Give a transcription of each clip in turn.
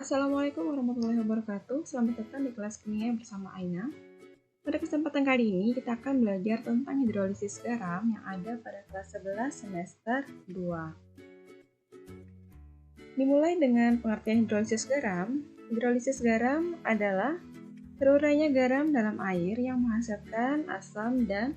Assalamualaikum warahmatullahi wabarakatuh. Selamat datang di kelas kimia bersama Aina. Pada kesempatan kali ini kita akan belajar tentang hidrolisis garam yang ada pada kelas 11 semester 2. Dimulai dengan pengertian hidrolisis garam. Hidrolisis garam adalah terurainya garam dalam air yang menghasilkan asam dan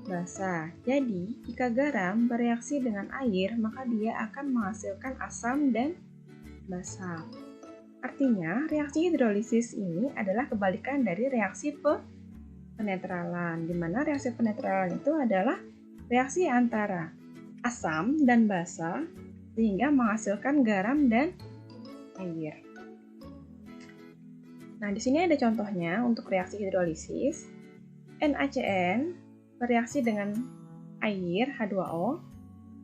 basa. Jadi, jika garam bereaksi dengan air, maka dia akan menghasilkan asam dan basa. Artinya, reaksi hidrolisis ini adalah kebalikan dari reaksi penetralan, di mana reaksi penetralan itu adalah reaksi antara asam dan basa sehingga menghasilkan garam dan air. Nah, di sini ada contohnya untuk reaksi hidrolisis. NaCN bereaksi dengan air H2O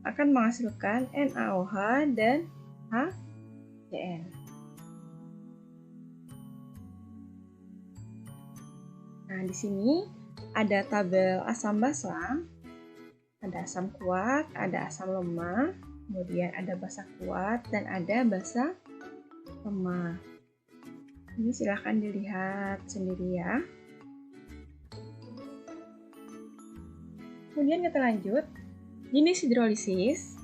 akan menghasilkan NaOH dan HCN. Nah, di sini ada tabel asam basa, ada asam kuat, ada asam lemah, kemudian ada basa kuat, dan ada basa lemah. Ini silahkan dilihat sendiri ya. Kemudian kita lanjut, jenis hidrolisis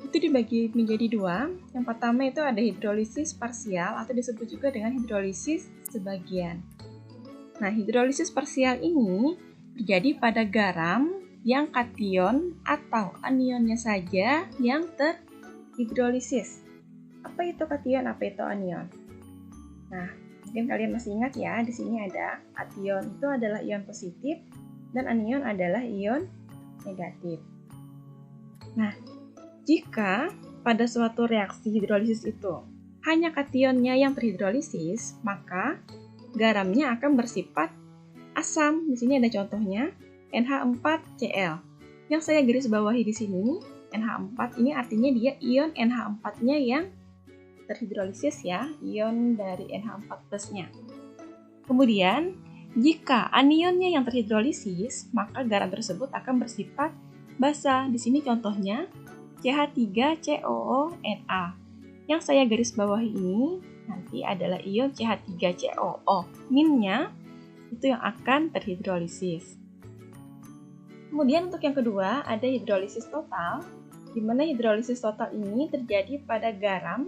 itu dibagi menjadi dua. Yang pertama itu ada hidrolisis parsial atau disebut juga dengan hidrolisis sebagian. Nah, hidrolisis parsial ini terjadi pada garam yang kation atau anionnya saja yang terhidrolisis. Apa itu kation, apa itu anion? Nah, mungkin kalian masih ingat ya, di sini ada kation itu adalah ion positif dan anion adalah ion negatif. Nah, jika pada suatu reaksi hidrolisis itu hanya kationnya yang terhidrolisis, maka garamnya akan bersifat asam. Di sini ada contohnya NH4Cl. Yang saya garis bawahi di sini, NH4 ini artinya dia ion NH4-nya yang terhidrolisis ya, ion dari NH4+-nya. Kemudian, jika anionnya yang terhidrolisis, maka garam tersebut akan bersifat basa. Di sini contohnya CH3COONa. Yang saya garis bawahi ini nanti adalah ion CH3COO. Minnya itu yang akan terhidrolisis. Kemudian untuk yang kedua ada hidrolisis total, di mana hidrolisis total ini terjadi pada garam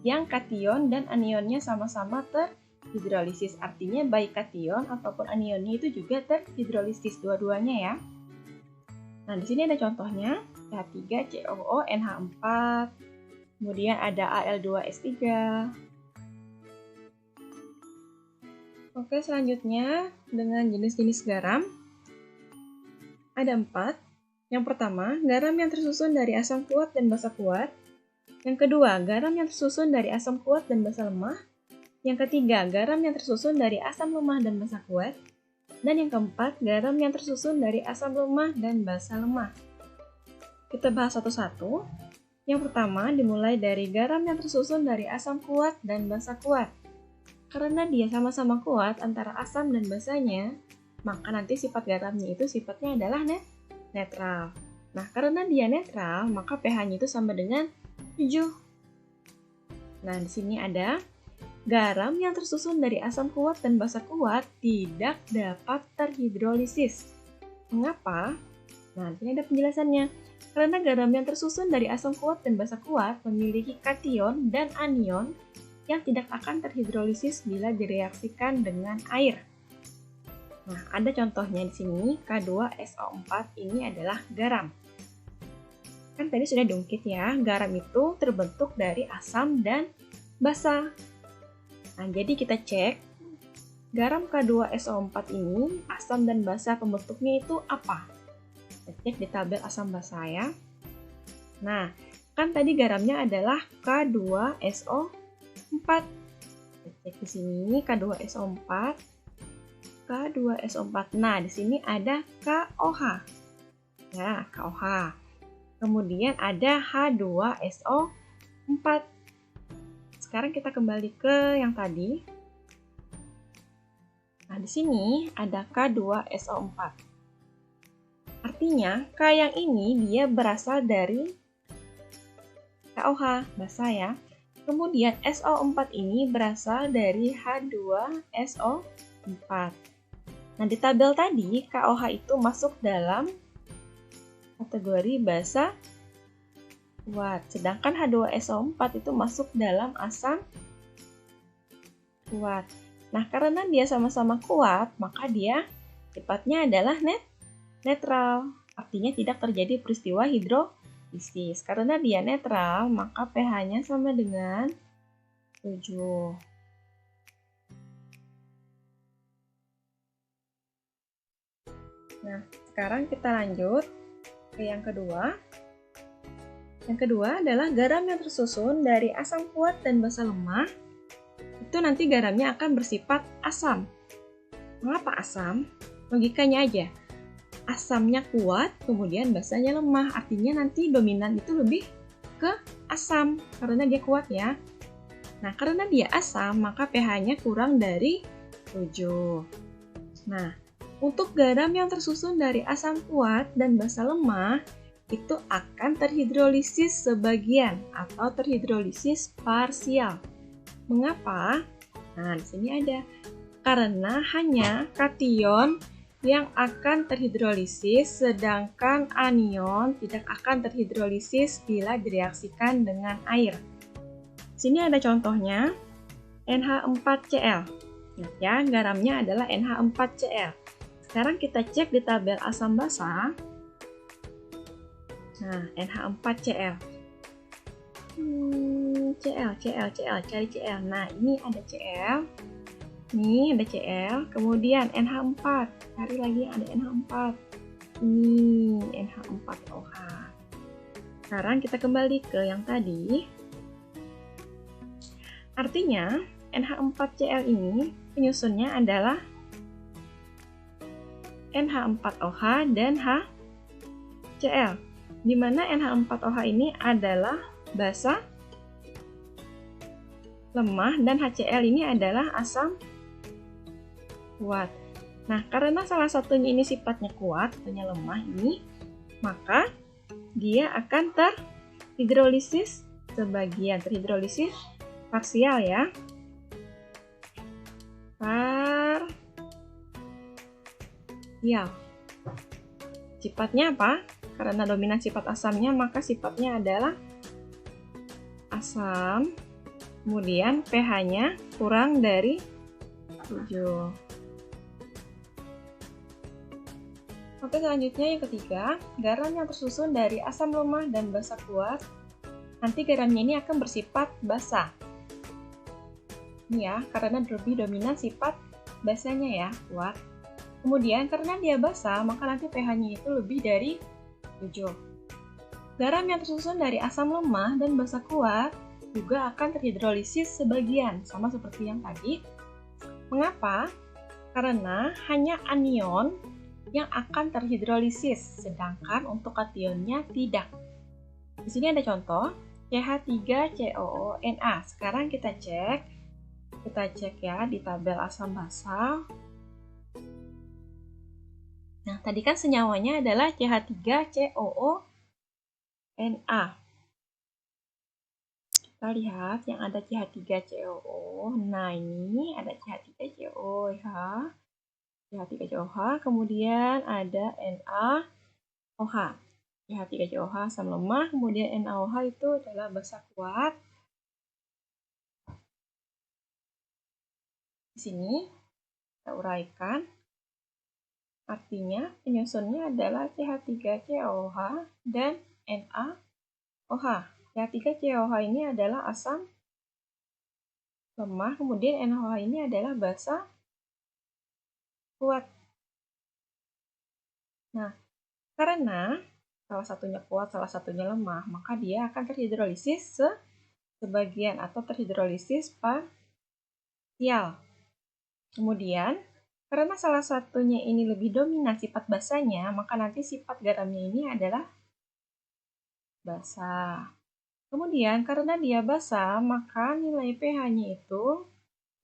yang kation dan anionnya sama-sama terhidrolisis. Artinya baik kation ataupun anionnya itu juga terhidrolisis dua-duanya ya. Nah, di sini ada contohnya CH3COONH4, kemudian ada Al2S3. Oke, selanjutnya dengan jenis-jenis garam ada 4. Yang pertama, garam yang tersusun dari asam kuat dan basa kuat. Yang kedua, garam yang tersusun dari asam kuat dan basa lemah. Yang ketiga, garam yang tersusun dari asam lemah dan basa kuat. Dan yang keempat, garam yang tersusun dari asam lemah dan basa lemah. Kita bahas satu-satu. Yang pertama, dimulai dari garam yang tersusun dari asam kuat dan basa kuat. Karena dia sama-sama kuat antara asam dan basanya, maka nanti sifat garamnya itu sifatnya adalah netral. Nah, karena dia netral, maka pH-nya itu sama dengan 7. Nah, di sini ada garam yang tersusun dari asam kuat dan basa kuat tidak dapat terhidrolisis. Mengapa? Nah, ini ada penjelasannya. Karena garam yang tersusun dari asam kuat dan basa kuat memiliki kation dan anion yang tidak akan terhidrolisis bila direaksikan dengan air. Nah, ada contohnya di sini, K2SO4 ini adalah garam. Kan tadi sudah diungkit ya, garam itu terbentuk dari asam dan basa. Nah, jadi kita cek garam K2SO4 ini, asam dan basa pembentuknya itu apa? Kita cek di tabel asam basa ya. Nah, kan tadi garamnya adalah K2SO4. Kita cek di sini K2SO4. K2SO4. Nah, di sini ada KOH. Ya, KOH. Kemudian ada H2SO4. Sekarang kita kembali ke yang tadi. Nah, di sini ada K2SO4. Artinya, K yang ini dia berasal dari KOH, basa ya. Kemudian SO4 ini berasal dari H2SO4. Nah, di tabel tadi, KOH itu masuk dalam kategori basa kuat. Sedangkan H2SO4 itu masuk dalam asam kuat. Nah, karena dia sama-sama kuat, maka dia sifatnya adalah netral. Artinya tidak terjadi peristiwa hidrolisis. Karena dia netral, maka pH-nya sama dengan 7. Nah, sekarang kita lanjut ke yang kedua. Yang kedua adalah garam yang tersusun dari asam kuat dan basa lemah. Itu nanti garamnya akan bersifat asam. Mengapa asam? Logikanya aja. Asamnya kuat, kemudian basanya lemah. Artinya nanti dominan itu lebih ke asam, karena dia kuat ya. Nah, karena dia asam, maka pH-nya kurang dari 7. Nah, untuk garam yang tersusun dari asam kuat dan basa lemah, itu akan terhidrolisis sebagian atau terhidrolisis parsial. Mengapa? Nah, di sini ada. Karena hanya kation yang akan terhidrolisis, sedangkan anion tidak akan terhidrolisis bila direaksikan dengan air. Di sini ada contohnya, NH4Cl. Ya, garamnya adalah NH4Cl. Sekarang kita cek di tabel asam basa. Nah, NH4Cl. Cl, cari Cl. Nah, ini ada Cl. Ini ada Cl, kemudian NH4. Cari lagi yang ada NH4. Ini NH4OH. Sekarang kita kembali ke yang tadi. Artinya, NH4Cl ini penyusunnya adalah NH4OH dan HCl. Di mana NH4OH ini adalah basa lemah dan HCl ini adalah asam kuat. Nah, karena salah satunya ini sifatnya kuat, satunya lemah ini, maka dia akan terhidrolisis sebagian, terhidrolisis parsial ya. Parsial. Sifatnya apa? Karena dominan sifat asamnya, maka sifatnya adalah asam. Kemudian pH-nya kurang dari 7. Oke, selanjutnya yang ketiga, garam yang tersusun dari asam lemah dan basa kuat. Nanti garamnya ini akan bersifat basa. Ini ya, karena lebih dominan sifat basanya ya, kuat. Kemudian karena dia basa, maka nanti pH-nya itu lebih dari 7. Garam yang tersusun dari asam lemah dan basa kuat juga akan terhidrolisis sebagian, sama seperti yang tadi. Mengapa? Karena hanya anion yang akan terhidrolisis, sedangkan untuk kationnya tidak. Di sini ada contoh, CH3COO-Na. Sekarang kita cek ya di tabel asam basa. Nah, tadi kan senyawanya adalah CH3COO-Na. Kita lihat yang ada CH3COO. Nah, ini ada CH3COOH. CH3COOH, kemudian ada NaOH. CH3COOH asam lemah, kemudian NaOH itu adalah basa kuat. Di sini kita uraikan. Artinya penyusunnya adalah CH3COOH dan NaOH. CH3COOH ini adalah asam lemah, kemudian NaOH ini adalah basa kuat. Nah, karena salah satunya kuat, salah satunya lemah, maka dia akan terhidrolisis sebagian atau terhidrolisis parsial. Kemudian, karena salah satunya ini lebih dominan sifat basanya, maka nanti sifat garamnya ini adalah basa. Kemudian, karena dia basa, maka nilai pH-nya itu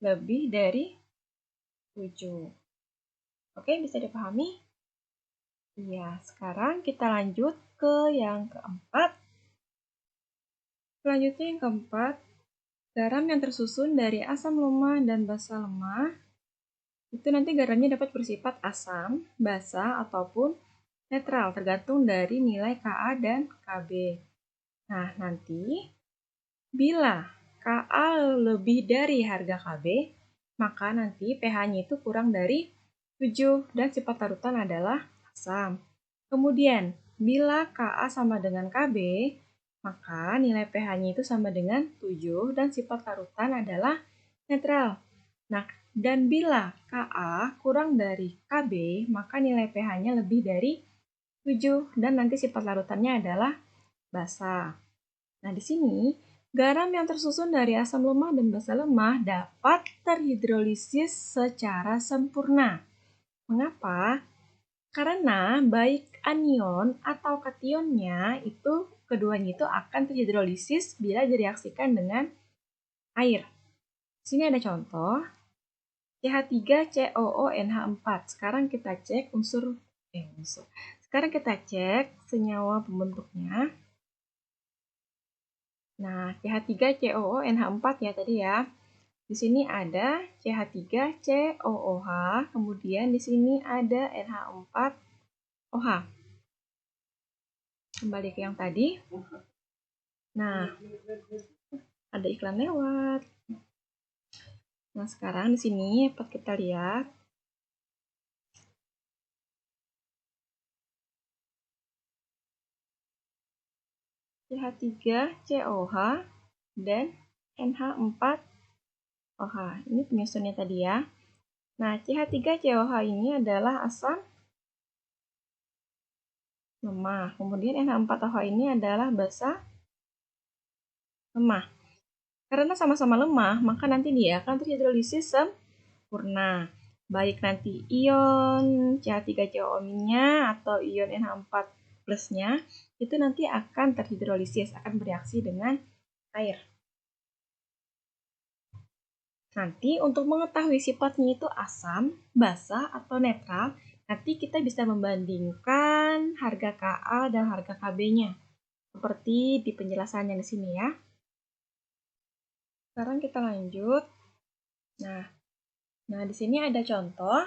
lebih dari 7. Oke, bisa dipahami? Iya, sekarang kita lanjut ke yang keempat. Selanjutnya yang keempat, garam yang tersusun dari asam lemah dan basa lemah, itu nanti garamnya dapat bersifat asam, basa, ataupun netral, tergantung dari nilai Ka dan Kb. Nah, nanti bila Ka lebih dari harga Kb, maka nanti pH-nya itu kurang dari 7 dan sifat larutan adalah asam. Kemudian, bila Ka sama dengan Kb, maka nilai pH-nya itu sama dengan 7 dan sifat larutan adalah netral. Nah, dan bila Ka kurang dari Kb, maka nilai pH-nya lebih dari 7 dan nanti sifat larutannya adalah basa. Nah, di sini garam yang tersusun dari asam lemah dan basa lemah dapat terhidrolisis secara sempurna. Mengapa? Karena baik anion atau kationnya itu keduanya itu akan terhidrolisis bila direaksikan dengan air. Di sini ada contoh CH3COONH4. Sekarang kita cek Sekarang kita cek senyawa pembentuknya. Nah, CH3COONH4 ya tadi ya. Di sini ada CH3COOH, kemudian di sini ada NH4OH. Kembali ke yang tadi. Nah, ada iklan lewat. Nah, sekarang di sini dapat kita lihat CH3COH dan NH4OH. Ini penyusunnya tadi ya. Nah, CH3COH ini adalah asam lemah. Kemudian NH4OH ini adalah basa lemah. Karena sama-sama lemah, maka nanti dia akan terhidrolisis sempurna. Baik nanti ion CH3COO-nya atau ion NH4 plusnya, itu nanti akan terhidrolisis, akan bereaksi dengan air. Nanti untuk mengetahui sifatnya itu asam, basa, atau netral, nanti kita bisa membandingkan harga Ka dan harga Kb-nya. Seperti di penjelasannya di sini ya. Sekarang kita lanjut. Nah, di sini ada contoh.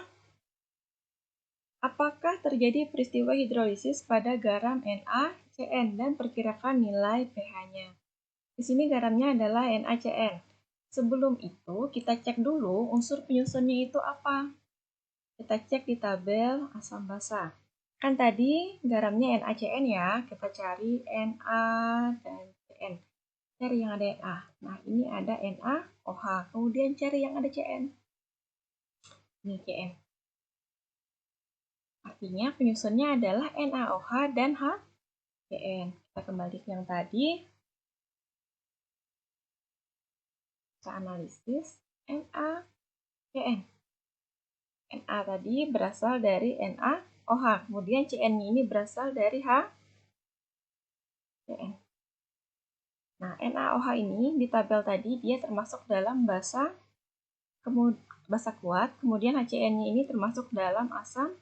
Apakah terjadi peristiwa hidrolisis pada garam NaCN dan perkirakan nilai pH-nya? Di sini garamnya adalah NaCN. Sebelum itu, kita cek dulu unsur penyusunnya itu apa. Kita cek di tabel asam basa. Kan tadi garamnya NaCN ya, kita cari Na dan Cn. Cari yang ada Na. Nah, ini ada NaOH. Kemudian cari yang ada Cn. Ini Cn. Artinya penyusunnya adalah NaOH dan HCN. Kita kembali ke yang tadi. Kita analisis NaCN. Na tadi berasal dari NaOH. Kemudian Cn ini berasal dari HCN. Nah, NaOH ini di tabel tadi dia termasuk dalam basa kuat, kemudian HCN-nya ini termasuk dalam asam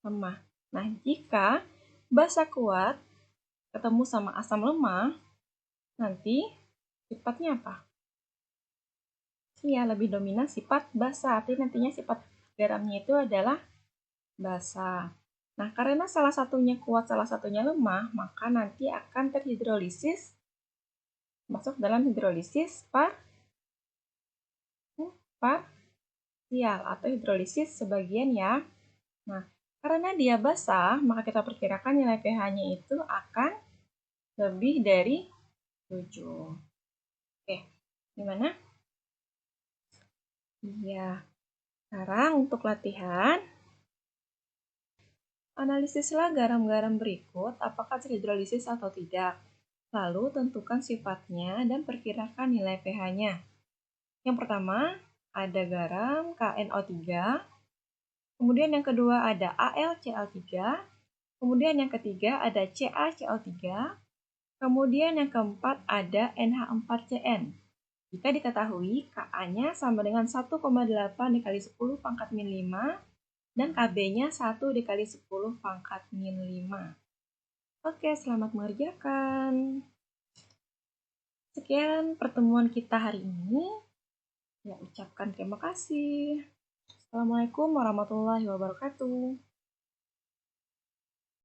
lemah. Nah, jika basa kuat ketemu sama asam lemah, nanti sifatnya apa? Ya, lebih dominan sifat basa. Artinya nantinya sifat garamnya itu adalah basa. Nah, karena salah satunya kuat, salah satunya lemah, maka nanti akan terhidrolisis, masuk dalam hidrolisis parsial atau hidrolisis sebagian ya. Nah, karena dia basah, maka kita perkirakan nilai pH-nya itu akan lebih dari 7. Oke, gimana? Iya. Sekarang untuk latihan, analisislah garam-garam berikut apakah terhidrolisis atau tidak. Lalu tentukan sifatnya dan perkirakan nilai pH-nya. Yang pertama, ada garam KNO3. Kemudian yang kedua ada AlCl3. Kemudian yang ketiga ada CaCO3. Kemudian yang keempat ada NH4CN. Jika diketahui Ka-nya sama dengan 1,8 dikali 10 pangkat min 5 dan Kb-nya 1 dikali 10 pangkat min 5. Oke, selamat mengerjakan. Sekian pertemuan kita hari ini. Ya, ucapkan terima kasih. Assalamualaikum warahmatullahi wabarakatuh.